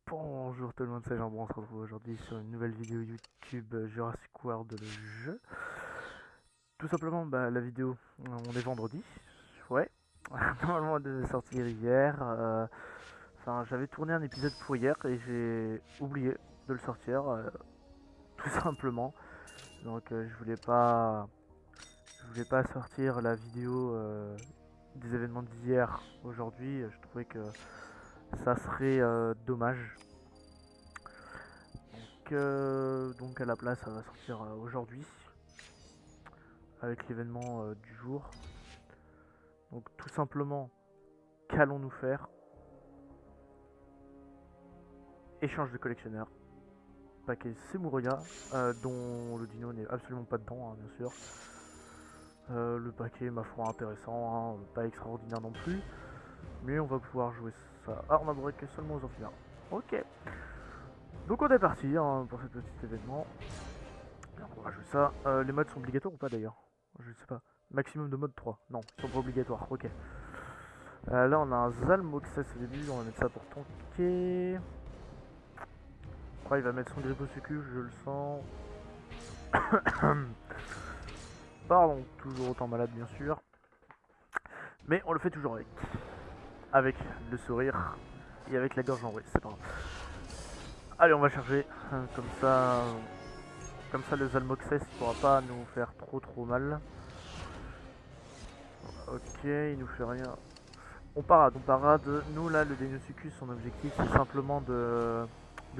Bonjour tout le monde, c'est Jean. On se retrouve aujourd'hui sur une nouvelle vidéo YouTube Jurassic World le jeu. Tout simplement, la vidéo, on est vendredi. Ouais, normalement elle devait sortir hier. Enfin, j'avais tourné un épisode pour hier et j'ai oublié de le sortir, tout simplement. Donc je voulais pas sortir la vidéo des événements d'hier aujourd'hui. Je trouvais que ça serait dommage. Donc à la place, ça va sortir aujourd'hui avec l'événement du jour. Donc tout simplement, qu'allons-nous faire? Échange de collectionneurs. Paquet Semuroya, dont le dino n'est absolument pas dedans, hein, bien sûr. Le paquet, ma foi, intéressant, hein, pas extraordinaire non plus. Mais on va pouvoir jouer ça. Ah, on a breaké seulement aux amphibia. Ok. Donc on est parti hein, pour ce petit événement. Alors, on va jouer ça. Les modes sont obligatoires ou pas d'ailleurs? Je sais pas. Maximum de mode 3. Non, ils sont pas obligatoires. Ok. Là, on a un Zalmoxes au début. On va mettre ça pour tanker. Après, il va mettre son Gribousucus, je le sens. Pardon, toujours autant malade, bien sûr. Mais on le fait toujours avec. Avec le sourire et avec la gorge en vrai, c'est pas grave. Allez, on va charger. Comme ça, le Zalmoxes il pourra pas nous faire trop mal. Ok, il nous fait rien. On parade. Nous là, le Deinosuchus, son objectif c'est simplement de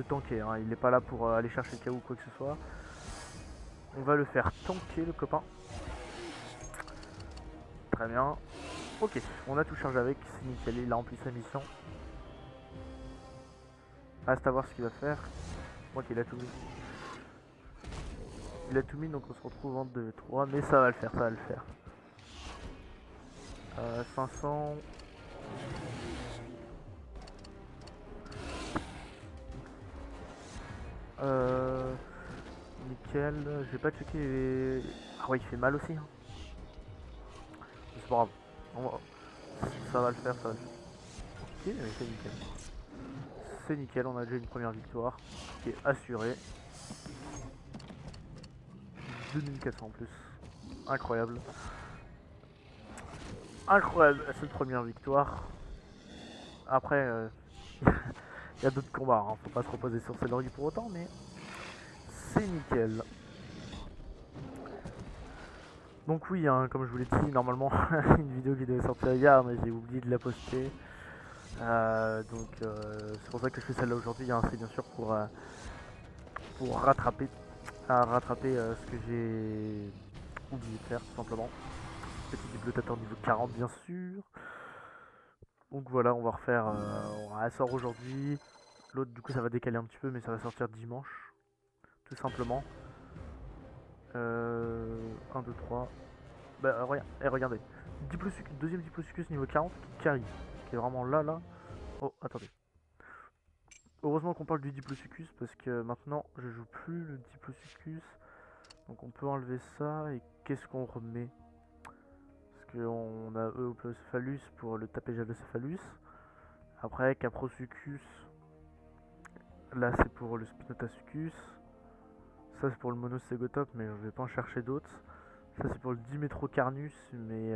tanker. Hein. Il n'est pas là pour aller chercher le KO ou quoi que ce soit. On va le faire tanker le copain. Très bien. Ok, on a tout chargé avec, c'est nickel, il a rempli sa mission. Reste à voir ce qu'il va faire. Je crois qu'il a tout mis. Il a tout mis, donc on se retrouve en 2-3, mais ça va le faire, ça va le faire. 500. Nickel. Je vais pas checker les... Ah ouais, il fait mal aussi. Hein. C'est pas grave. Ça va le faire, ça va le faire. Ok, mais c'est nickel. C'est nickel, on a déjà une première victoire qui est assurée. 2400 en plus. Incroyable. Incroyable, cette première victoire. Après, il y a d'autres combats, hein. Faut pas se reposer sur ses lauriers pour autant, mais c'est nickel. Donc oui, hein, comme je vous l'ai dit, normalement une vidéo qui devait sortir hier, mais j'ai oublié de la poster. C'est pour ça que je fais celle-là aujourd'hui. Hein. C'est bien sûr pour rattraper ce que j'ai oublié de faire, tout simplement. Petit bibliothèque niveau 40, bien sûr. Donc voilà, on va refaire. Elle sort aujourd'hui. L'autre, du coup, ça va décaler un petit peu, mais ça va sortir dimanche, tout simplement. 1, 2, 3. Regardez. Deuxième Diplosicus niveau 40 qui carry. Qui est vraiment là. Oh, attendez. Heureusement qu'on parle du Diplosicus parce que maintenant je joue plus le Diplosicus. Donc on peut enlever ça. Et qu'est-ce qu'on remet? Parce qu'on a Euplocephalus pour le Tapejadocéphalus. Après, Caprosuchus. Là c'est pour le Spinotasuchus. Ça c'est pour le Monocegotope, mais je vais pas en chercher d'autres. Ça c'est pour le Dimetrocarnus, mais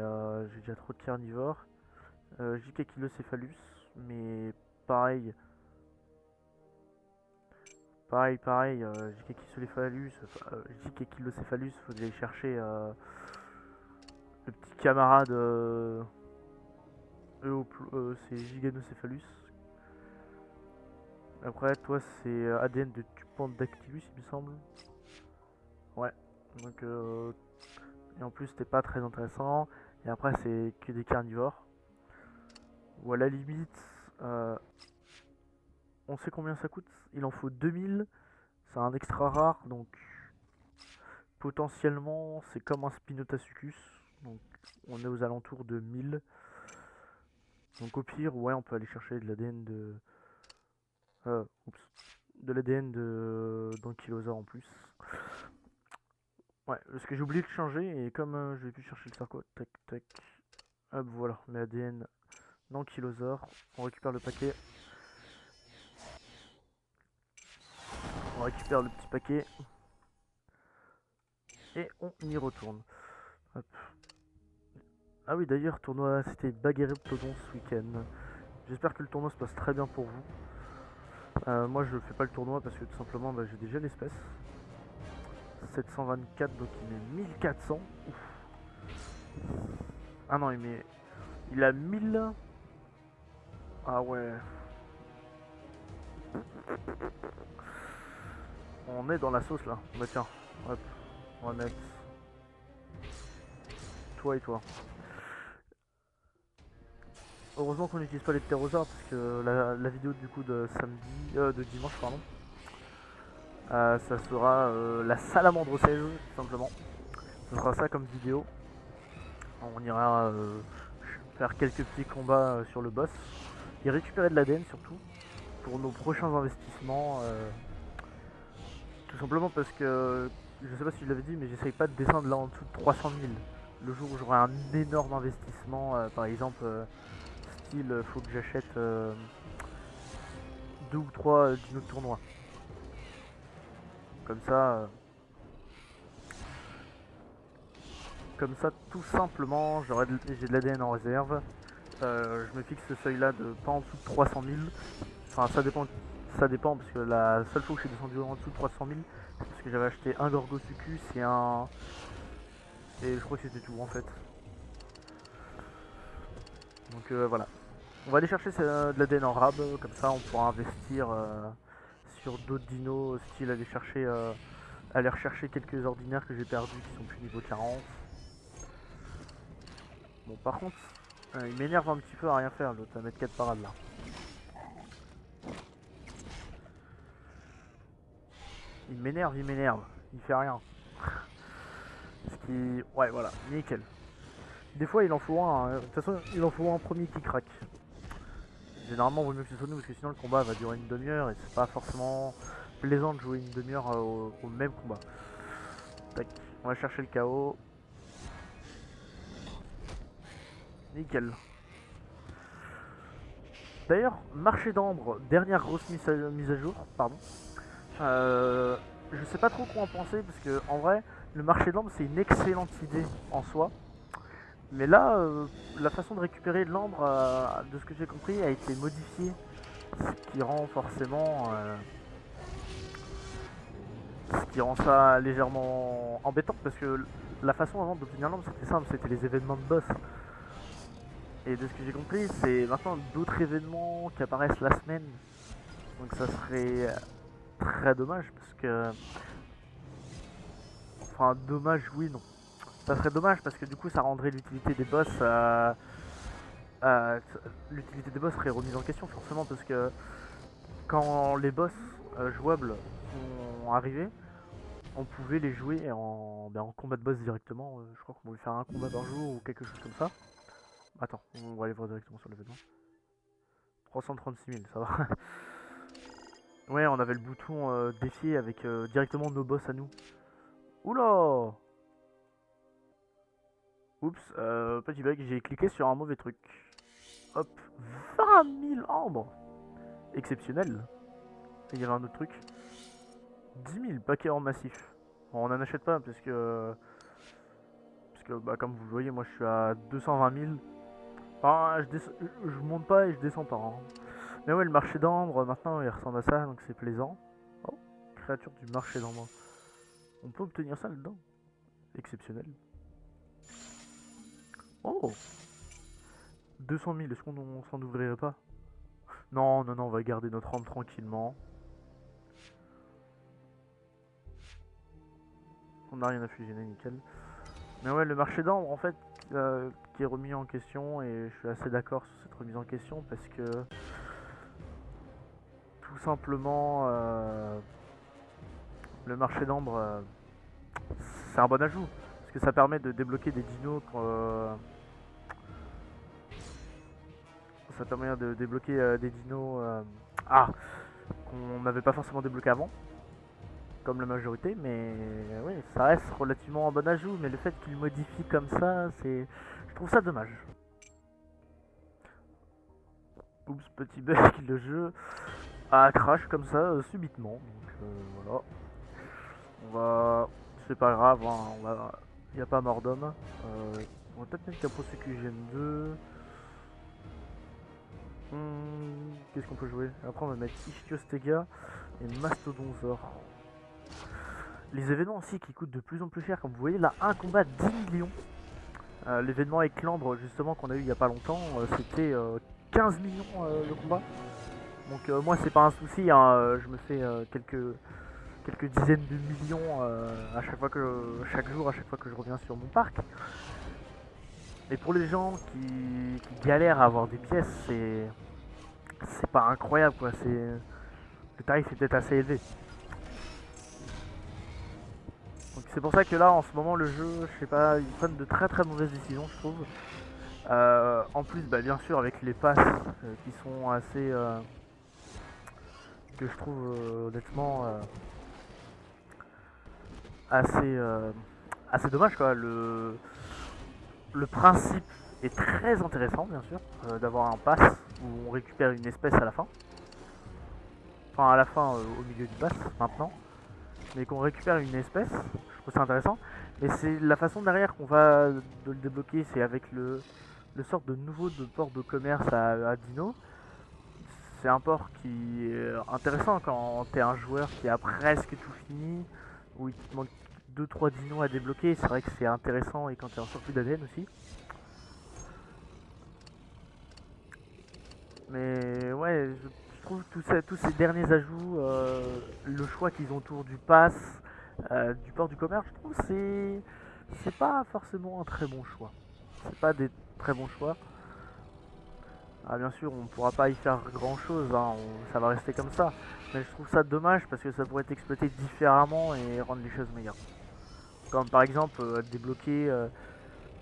j'ai déjà trop de carnivores. Jicachilocéphalus, mais pareil, pareil, Jicachilocéphalus, faut aller chercher le petit camarade, c'est Giganocéphalus. Après, toi, c'est ADN de Tupandactylus, il me semble. Ouais, donc, et en plus, c'était pas très intéressant. Et après, c'est que des carnivores. Ou à la limite, euh, on sait combien ça coûte. Il en faut 2000. C'est un extra rare, donc potentiellement, c'est comme un Spinotasuchus. Donc, on est aux alentours de 1000. Donc, au pire, ouais, on peut aller chercher de l'ADN de. Oups. De l'ADN d'Ankylosaure en plus. Ouais, parce que j'ai oublié de changer et comme je vais plus chercher le sarco, tac tac. Hop, voilà, mais ADN d'Ankylosaure. On récupère le paquet. On récupère le petit paquet. Et on y retourne. Hop. Ah oui, d'ailleurs, tournoi, c'était Baguerre-Plodon ce week-end. J'espère que le tournoi se passe très bien pour vous. Moi, je fais pas le tournoi parce que tout simplement, bah, j'ai déjà l'espèce. 724, donc il met 1400. Ouf. Ah non, il a 1000. Ah ouais. On est dans la sauce là. Bah tiens, hop, on va mettre toi et toi. Heureusement qu'on n'utilise pas les ptérosaures parce que la vidéo du coup de samedi, de dimanche pardon, ça sera la salamandre 16 tout simplement. Ce sera ça comme vidéo. On ira faire quelques petits combats sur le boss et récupérer de l'ADN surtout pour nos prochains investissements. Tout simplement parce que je sais pas si je l'avais dit, mais j'essaye pas de descendre là en dessous de 300 000. Le jour où j'aurai un énorme investissement, par exemple, style, faut que j'achète 2 ou 3 dinos de tournoi. Comme ça, comme ça, tout simplement, j'ai de l'ADN en réserve. Je me fixe ce seuil là de pas en dessous de 300 000. Enfin, ça dépend parce que la seule fois où je suis descendu en dessous de 300 000, c'est parce que j'avais acheté un Gorgosucus et un. Et je crois que c'était tout en fait. Donc voilà. On va aller chercher de l'ADN en rab, comme ça on pourra investir sur d'autres dinos, style aller rechercher quelques ordinaires que j'ai perdus qui sont plus niveau 40. Bon par contre, il m'énerve un petit peu à rien faire l'autre, à mettre 4 parades là. Il m'énerve, il fait rien. Ce qui... Ouais voilà, nickel. Des fois il en faut un, de toute façon il en faut un premier qui craque. Généralement il vaut mieux que ce soit nous parce que sinon le combat va durer une demi-heure et c'est pas forcément plaisant de jouer une demi-heure au même combat. Tac, on va chercher le KO. Nickel. D'ailleurs, marché d'ambre, dernière grosse mise à jour, pardon. Je sais pas trop quoi en penser parce que en vrai, le marché d'ambre c'est une excellente idée en soi. Mais là, la façon de récupérer de l'ambre, de ce que j'ai compris, a été modifiée. Ce qui rend forcément. Ce qui rend ça légèrement embêtant parce que la façon avant d'obtenir l'ambre c'était simple, c'était les événements de boss. Et de ce que j'ai compris, c'est maintenant d'autres événements qui apparaissent la semaine. Donc ça serait très dommage parce que... Enfin, dommage, oui, non. Ça serait dommage parce que du coup, ça rendrait l'utilité des boss... l'utilité des boss serait remise en question forcément parce que quand les boss jouables sont arrivés, on pouvait les jouer en combat de boss directement. Je crois qu'on pouvait faire un combat par jour ou quelque chose comme ça. Attends, on va aller voir directement sur l'événement. 336 000, ça va. Ouais, on avait le bouton défier avec directement nos boss à nous. Oula! Oups, petit bug, j'ai cliqué sur un mauvais truc. Hop, 20 000 ambres! Exceptionnel. Et il y avait un autre truc. 10 000 paquets en massif. Bon, on n'en achète pas parce que... Parce que, bah, comme vous le voyez, moi je suis à 220 000. Enfin, je monte pas et je descends pas. Hein. Mais ouais, le marché d'ambre, maintenant, il ressemble à ça, donc c'est plaisant. Oh, créature du marché d'ambre. On peut obtenir ça là-dedans. Exceptionnel. Oh, 200 000, est-ce qu'on s'en ouvrirait pas? Non, non, non, on va garder notre arme tranquillement. On n'a rien à fusionner, nickel. Mais ouais, le marché d'ambre, en fait, qui est remis en question, et je suis assez d'accord sur cette remise en question, parce que, tout simplement, le marché d'ambre, c'est un bon ajout. Parce que ça permet de débloquer des dinos ça permet de débloquer des dinos qu'on n'avait pas forcément débloqué avant, comme la majorité, mais oui, ça reste relativement un bon ajout, mais le fait qu'il modifie comme ça, c'est... Je trouve ça dommage. Oups, petit bug, le jeu crash comme ça, subitement. voilà. On va... C'est pas grave, hein, on va... Il n'y a pas mort d'homme. On va peut-être mettre Capro CQGN 2. Qu'est-ce qu'on peut jouer? Après on va mettre Ichthyostega et Mastodonzor. Les événements aussi qui coûtent de plus en plus cher, comme vous voyez là, un combat 10 millions. L'événement Éclandre justement qu'on a eu il y a pas longtemps, c'était 15 millions le combat. Donc moi c'est pas un souci, hein, je me fais quelques dizaines de millions à chaque fois chaque jour, à chaque fois que je reviens sur mon parc. Mais pour les gens qui galèrent à avoir des pièces, c'est pas incroyable quoi. Le tarif est peut-être assez élevé. Donc c'est pour ça que là en ce moment le jeu, je sais pas, ils prennent de très très mauvaises décisions je trouve. En plus bah, bien sûr avec les passes qui sont assez que je trouve honnêtement assez assez dommage quoi. Le principe est très intéressant bien sûr d'avoir un pass où on récupère une espèce à la fin. Enfin à la fin au milieu du pass maintenant. Mais qu'on récupère une espèce, je trouve ça intéressant. Mais c'est la façon derrière qu'on va de le débloquer, c'est avec le sort de nouveau de port de commerce à Dino. C'est un port qui est intéressant quand t'es un joueur qui a presque tout fini, où il te manque 2-3 dinos à débloquer, c'est vrai que c'est intéressant et quand t'es en surplus d'ADN aussi. Mais ouais, je trouve tous ces derniers ajouts, le choix qu'ils ont autour du pass, du port du commerce, je trouve que c'est pas forcément un très bon choix. C'est pas des très bons choix. Ah, bien sûr, on pourra pas y faire grand chose, hein, ça va rester comme ça. Mais je trouve ça dommage parce que ça pourrait être exploité différemment et rendre les choses meilleures. Comme par exemple débloquer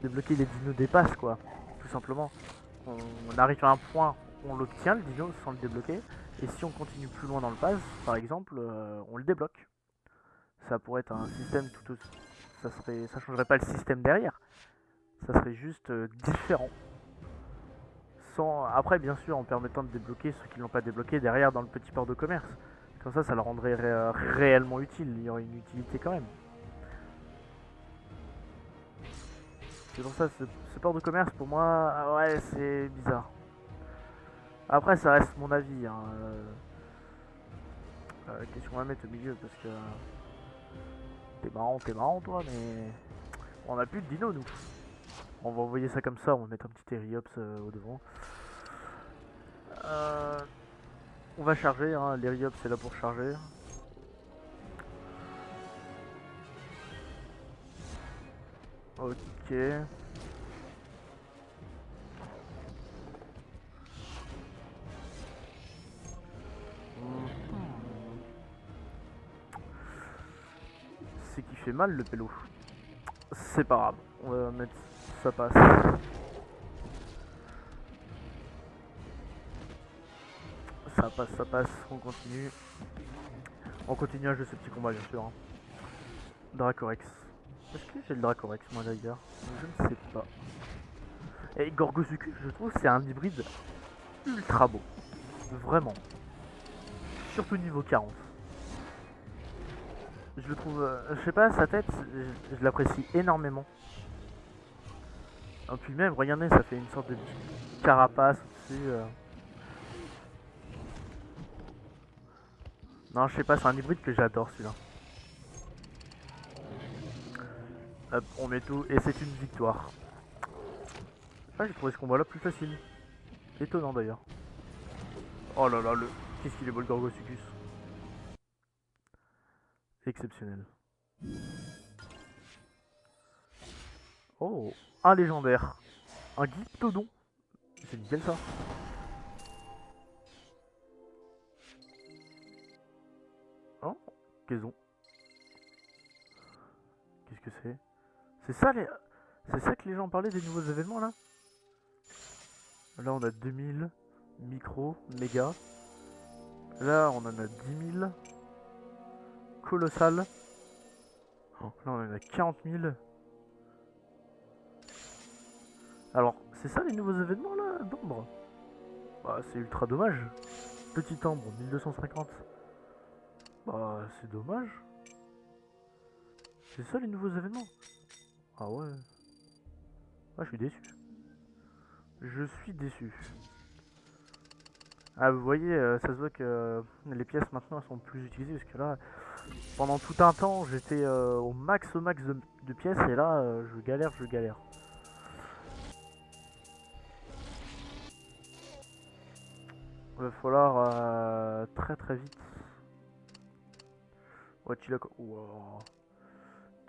les dinos des passes, quoi. Tout simplement. On arrive à un point, on l'obtient le dino sans le débloquer. Et si on continue plus loin dans le pass, par exemple, on le débloque. Ça pourrait être un système tout aussi. Ça changerait pas le système derrière. Ça serait juste différent. Après, bien sûr, en permettant de débloquer ceux qui ne l'ont pas débloqué derrière dans le petit port de commerce. Comme ça le rendrait réellement utile. Il y aurait une utilité quand même. C'est pour ça, ce port de commerce, pour moi, ouais, c'est bizarre. Après, ça reste mon avis. Hein. Qu'est-ce qu'on va mettre au milieu? Parce que t'es marrant, toi, mais on a plus de dino, nous. On va envoyer ça comme ça, on va mettre un petit Eriops au devant. Euh, on va charger, hein. L'Eriops c'est là pour charger. Ok. C'est qui fait mal le pélo. C'est pas grave, on va mettre ça passe. Ça passe, on continue. On continue à jouer ce petit combat bien sûr. Hein. Dracorex. Est-ce que j'ai le Dracorex moi d'ailleurs? Je ne sais pas. Et Gorgosucus, je trouve c'est un hybride ultra beau. Vraiment. Surtout niveau 40. Je le trouve, je sais pas, sa tête, je l'apprécie énormément. Et puis même, regardez, ça fait une sorte de petite carapace au-dessus. Non, je sais pas, c'est un hybride que j'adore celui-là. Hop, on met tout, et c'est une victoire. Ah, j'ai trouvé ce combat-là plus facile. Étonnant d'ailleurs. Oh là là, qu'est-ce qu'il est beau le Gorgosucus. Exceptionnel. Oh, un légendaire. Un Glyptodon. C'est nickel ça. Oh, Quaison. Qu'est-ce que c'est? C'est ça les... C'est ça que les gens parlaient des nouveaux événements là? Là on a 2000 micro, méga. Là on en a 10 000. Colossal. Oh, là on en a 40 000. Alors, c'est ça les nouveaux événements là d'ombre? Bah c'est ultra dommage. Petit ambre, 1250. Bah, c'est dommage. C'est ça les nouveaux événements. Ah ouais. Ah, je suis déçu. Je suis déçu. Ah, vous voyez, ça se voit que les pièces maintenant elles sont plus utilisées parce que là, pendant tout un temps, j'étais au max de pièces et là, je galère, je galère. Il va falloir très très vite. Ouais, Wow.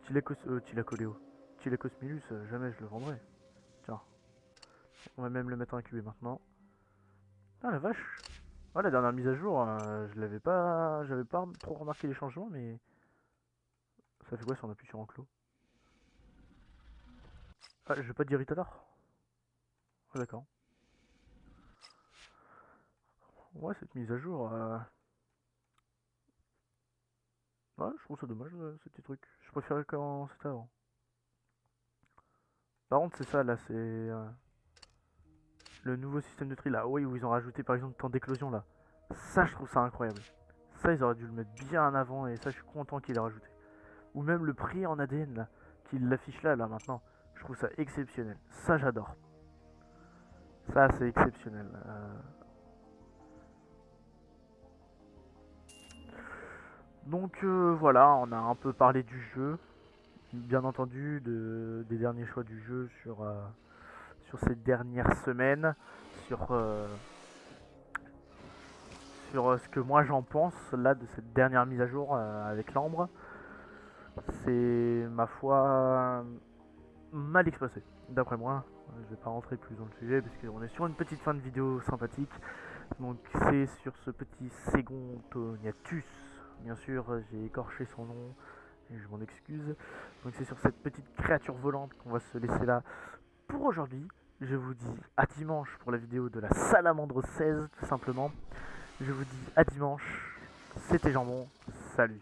Tilacoléo. Tilacos Milus, jamais je le vendrai. Tiens, on va même le mettre en incubé maintenant. Ah la vache. Ouais, la dernière mise à jour, je l'avais pas. J'avais pas trop remarqué les changements, mais. Ça fait quoi si on appuie sur enclos? Ah, je vais pas dire Irritator. Ah, d'accord. Ouais, cette mise à jour. Ouais, je trouve ça dommage, ce petit truc. Je préférais quand c'était avant. Par contre, c'est ça là, c'est le nouveau système de tri là. Oui, où ils ont rajouté par exemple le temps d'éclosion là. Ça, je trouve ça incroyable. Ça, ils auraient dû le mettre bien en avant et ça, je suis content qu'ils l'aient rajouté. Ou même le prix en ADN là, qu'ils l'affichent là maintenant. Je trouve ça exceptionnel. Ça, j'adore. Ça, c'est exceptionnel. Donc voilà, on a un peu parlé du jeu, bien entendu, des derniers choix du jeu sur ces dernières semaines, sur, sur ce que moi j'en pense là de cette dernière mise à jour avec l'ambre. C'est ma foi mal expressé, d'après moi. Je vais pas rentrer plus dans le sujet parce qu'on est sur une petite fin de vidéo sympathique. Donc c'est sur ce petit Segondoniatus, bien sûr j'ai écorché son nom et je m'en excuse. Donc c'est sur cette petite créature volante qu'on va se laisser là pour aujourd'hui. Je vous dis à dimanche pour la vidéo de la salamandre 16 tout simplement. Je vous dis à dimanche. C'était Jambon. Salut.